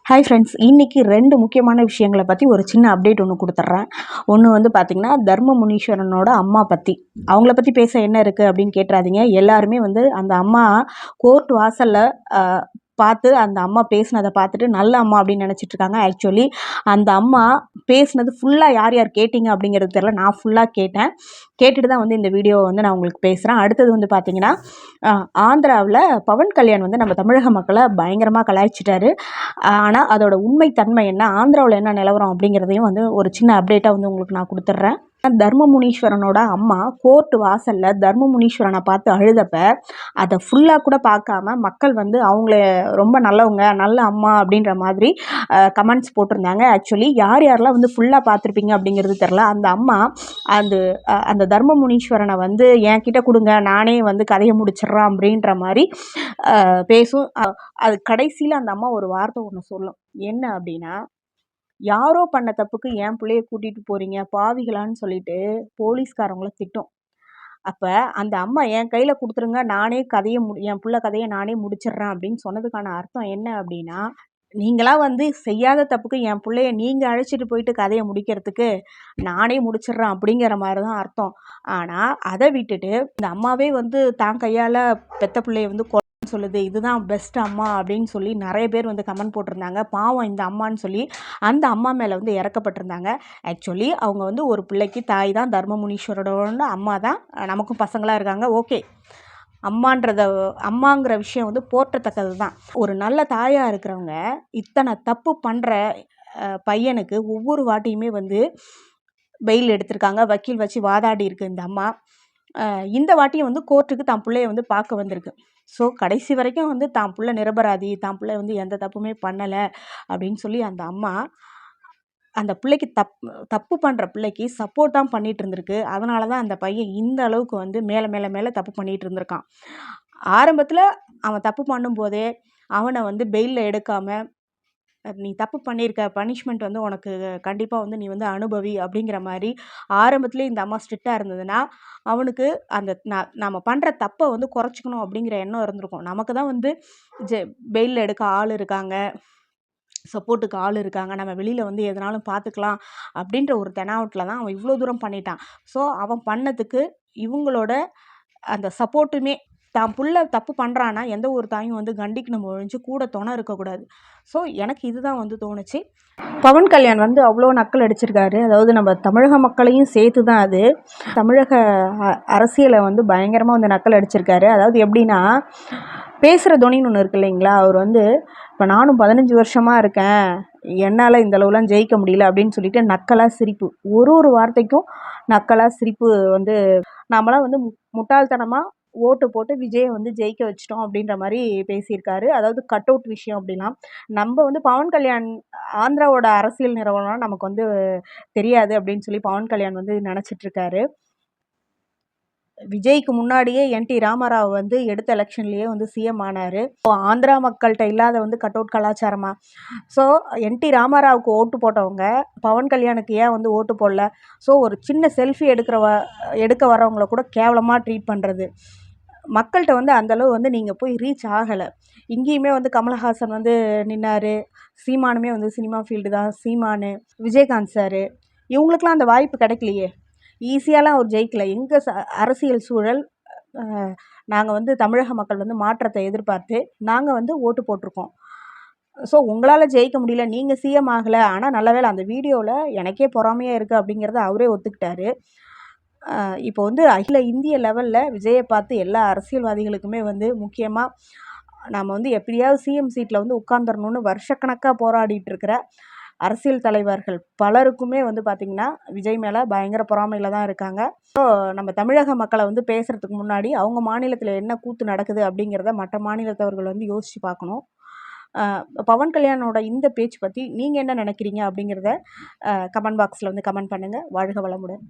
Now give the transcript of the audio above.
Hi friends, இன்றைக்கி 2 முக்கியமான விஷயங்களை பற்றி ஒரு சின்ன அப்டேட் ஒன்று கொடுத்துட்றேன். ஒன்று வந்து பார்த்திங்கன்னா, தர்ம முனீஸ்வரனோட அம்மா பற்றி. அவங்கள பற்றி பேச என்ன இருக்குது அப்படின்னு கேட்டுறாதீங்க. எல்லாருமே வந்து அந்த அம்மா கோர்ட் வாசலில் பார்த்து அந்த அம்மா பேசினதை பார்த்துட்டு நல்ல அம்மா அப்படின்னு நினச்சிட்ருக்காங்க. ஆக்சுவலி அந்த அம்மா பேசினது ஃபுல்லாக யார் யார் கேட்டிங்க அப்படிங்கிறது தெரியல. நான் ஃபுல்லாக கேட்டேன். கேட்டுட்டு தான் வந்து இந்த வீடியோவை வந்து நான் உங்களுக்கு பேசுகிறேன். அடுத்தது வந்து பார்த்திங்கன்னா, ஆந்திராவில் பவன் கல்யாண் வந்து நம்ம தமிழக மக்களை பயங்கரமாக கலாய்ச்சிட்டாரு. ஆனால் அதோட உண்மைத்தன்மை என்ன, ஆந்திராவில் என்ன நிலவரம் அப்படிங்கிறதையும் வந்து ஒரு சின்ன அப்டேட்டாக வந்து உங்களுக்கு நான் கொடுத்துட்றேன். தர்ம முனீஸ்வரனோட அம்மா கோர்ட் வாசலில் தர்ம முனீஸ்வரனை பார்த்து அழுதப்ப அதை ஃபுல்லாக கூட பார்க்காம மக்கள் வந்து அவங்கள ரொம்ப நல்லவங்க, நல்ல அம்மா அப்படின்ற மாதிரி கமெண்ட்ஸ் போட்டிருந்தாங்க. ஆக்சுவலி யார் யாரெல்லாம் வந்து ஃபுல்லாக பார்த்துருப்பீங்க அப்படிங்கிறது தெரில. அந்த அம்மா அந்த தர்ம முனீஸ்வரனை வந்து என்கிட்ட கொடுங்க, நானே வந்து கதையை முடிச்சிடுறேன் அப்படின்ற மாதிரி பேசும். அது கடைசியில் அந்த அம்மா ஒரு வார்த்தை ஒன்று சொல்லும். என்ன அப்படின்னா, யாரோ பண்ண தப்புக்கு என் பிள்ளைய கூட்டிகிட்டு போகிறீங்க பாவிகளான்னு சொல்லிட்டு போலீஸ்காரவங்கள திட்டும். அப்போ அந்த அம்மா என் கையில் கொடுத்துருங்க, நானே கதையை என் பிள்ளை கதையை நானே முடிச்சிடுறேன் அப்படின்னு சொன்னதுக்கான அர்த்தம் என்ன அப்படின்னா, நீங்களாம் வந்து செய்யாத தப்புக்கு என் பிள்ளைய நீங்கள் அழைச்சிட்டு போயிட்டு கதையை முடிக்கிறதுக்கு நானே முடிச்சிடுறேன் அப்படிங்கிற மாதிரி தான் அர்த்தம். ஆனால் அதை விட்டுட்டு இந்த அம்மாவே வந்து தான் கையால் பெத்த பிள்ளைய வந்து சொல்லுது, இதுதான் பெஸ்ட் அம்மா அப்படின்னு சொல்லி நிறைய பேர் வந்து கமெண்ட் போட்டிருந்தாங்க. பாவம் இந்த அம்மான்னு சொல்லி அந்த அம்மா மேலே வந்து இறக்கப்பட்டிருந்தாங்க. ஆக்சுவலி அவங்க வந்து ஒரு பிள்ளைக்கு தாய் தான், தர்ம முனீஸ்வரோட அம்மா தான். நமக்கும் பசங்களாக இருக்காங்க. ஓகே, அம்மாங்கிற விஷயம் வந்து போற்றத்தக்கது தான். ஒரு நல்ல தாயாக இருக்கிறவங்க இத்தனை தப்பு பண்ணுற பையனுக்கு ஒவ்வொரு வாட்டியுமே வந்து பெயில் எடுத்திருக்காங்க. வக்கீல் வச்சு வாதாடி இருக்குது இந்த அம்மா. இந்த வாட்டியும் வந்து கோர்ட்டுக்கு தான் பிள்ளைய வந்து பார்க்க வந்திருக்கு. ஸோ கடைசி வரைக்கும் வந்து தான் பிள்ளை நிரபராதி, தான் பிள்ளை வந்து எந்த தப்புமே பண்ணலை அப்படின்னு சொல்லி அந்த அம்மா அந்த பிள்ளைக்கு தப்பு பண்ணுற பிள்ளைக்கு சப்போர்ட் தான் பண்ணிகிட்டு இருந்திருக்கு. அதனால தான் அந்த பையன் இந்த அளவுக்கு வந்து மேலே தப்பு பண்ணிகிட்டு இருந்திருக்கான். ஆரம்பத்தில் அவன் தப்பு பண்ணும்போதே அவனை வந்து பெயிலில் எடுக்காமல், நீ தப்பு பண்ணியிருக்க, பனிஷ்மெண்ட் வந்து உனக்கு கண்டிப்பாக வந்து நீ வந்து அனுபவி அப்படிங்கிற மாதிரி ஆரம்பத்துலேயே இந்த அம்மா ஸ்ட்ரிக்டாக இருந்ததுன்னா அவனுக்கு அந்த நம்ம பண்ணுற தப்பை வந்து குறைச்சிக்கணும் அப்படிங்கிற எண்ணம் இருந்திருக்கும். நமக்கு தான் வந்து பெயிலில் எடுக்க ஆள் இருக்காங்க, சப்போர்ட்டுக்கு ஆள் இருக்காங்க, நம்ம வெளியில் வந்து எதனாலும் பார்த்துக்கலாம் அப்படின்ற ஒரு தெனாவட்டில் தான் அவன் இவ்வளோ தூரம் பண்ணிட்டான். ஸோ அவன் பண்ணதுக்கு இவங்களோட அந்த சப்போர்ட்டுமே, தான் புள்ள தப்பு பண்ணுறான்னா எந்த ஒரு தாயும் வந்து கண்டிக்கணும் ஒழிஞ்சு கூட துணை இருக்கக்கூடாது. ஸோ எனக்கு இதுதான் வந்து தோணுச்சு. பவன் கல்யாண் வந்து அவ்வளோ நக்கல் அடிச்சிருக்காரு. அதாவது நம்ம தமிழக மக்களையும் சேர்த்து தான் அது தமிழக அரசியலை வந்து பயங்கரமாக வந்து நக்கல் அடிச்சிருக்காரு. அதாவது எப்படின்னா, பேசுகிற துணின்னு ஒன்று இருக்கு இல்லைங்களா, அவர் வந்து இப்போ நானும் 15 வருஷமாக இருக்கேன், என்னால் இந்த அளவுலாம் ஜெயிக்க முடியல அப்படின்னு சொல்லிட்டு நக்கலாக சிரிப்பு, ஒரு வார்த்தைக்கும் நக்கலாக சிரிப்பு வந்து நாமெல்லாம் வந்து முட்டாள்தனமாக ஓட்டு போட்டு விஜயை வந்து ஜெயிக்க வச்சிட்டோம் அப்படின்ற மாதிரி பேசியிருக்காரு. அதாவது கட் அவுட் விஷயம் அப்படிலாம் நம்ம வந்து பவன் கல்யாண் ஆந்திராவோட அரசியல் நிறுவனம் நமக்கு வந்து தெரியாது அப்படின்னு சொல்லி பவன் கல்யாண் வந்து நினச்சிட்ருக்காரு. விஜய்க்கு முன்னாடியே என்டி ராமராவ் வந்து எடுத்த எலெக்ஷன்லேயே வந்து சிஎம் ஆனார். ஆந்திரா மக்கள்கிட்ட இல்லாத வந்து கட் அவுட் கலாச்சாரமா? ஸோ என்டி ராமராவுக்கு ஓட்டு போட்டவங்க பவன் கல்யாணுக்கு ஏன் வந்து ஓட்டு போடல? ஸோ ஒரு சின்ன செல்ஃபி எடுக்க வரவங்கள கூட கேவலமாக ட்ரீட் பண்ணுறது. மக்கள்கிட்ட வந்து அந்தளவு வந்து நீங்கள் போய் ரீச் ஆகலை. இங்கேயுமே வந்து கமலஹாசன் வந்து நின்னார், சீமானுமே வந்து சினிமா ஃபீல்டு தான், சீமானு, விஜயகாந்த் சார், இவங்களுக்கெல்லாம் அந்த வாய்ப்பு கிடைக்கலையே. ஈஸியாலாம் அவர் ஜெயிக்கலை. எங்கள் அரசியல் சூழல், நாங்கள் வந்து தமிழக மக்கள் வந்து மாற்றத்தை எதிர்பார்த்து நாங்கள் வந்து ஓட்டு போட்டிருக்கோம். ஸோ உங்களால் ஜெயிக்க முடியல, நீங்கள் சிஎம் ஆகலை. ஆனால் நல்ல வேளை அந்த வீடியோவில் எனக்கே பொறாமையாக இருக்குது அப்படிங்கிறத அவரே ஒத்துக்கிட்டாரு. இப்போ வந்து அகில இந்திய லெவலில் விஜயை பார்த்து எல்லா அரசியல்வாதிகளுக்குமே வந்து முக்கியமாக நம்ம வந்து எப்படியாவது சிஎம் சீட்டில் வந்து உட்காந்துடணுன்னு வருஷக்கணக்காக போராடிட்டு இருக்கிற அரசியல் தலைவர்கள் பலருக்குமே வந்து பார்த்திங்கன்னா விஜய் மேலே பயங்கர பொறாமையில் தான் இருக்காங்க. ஸோ நம்ம தமிழக மக்களை வந்து பேசுகிறதுக்கு முன்னாடி அவங்க மாநிலத்தில் என்ன கூத்து நடக்குது அப்படிங்கிறத மற்ற மாநிலத்தவர்கள் வந்து யோசித்து பார்க்கணும். பவன் கல்யாணோட இந்த பேச்சு பற்றி நீங்கள் என்ன நினைக்கிறீங்க அப்படிங்கிறத கமெண்ட் பாக்ஸில் வந்து கமெண்ட் பண்ணுங்கள். வாழ்க வளமுடன்.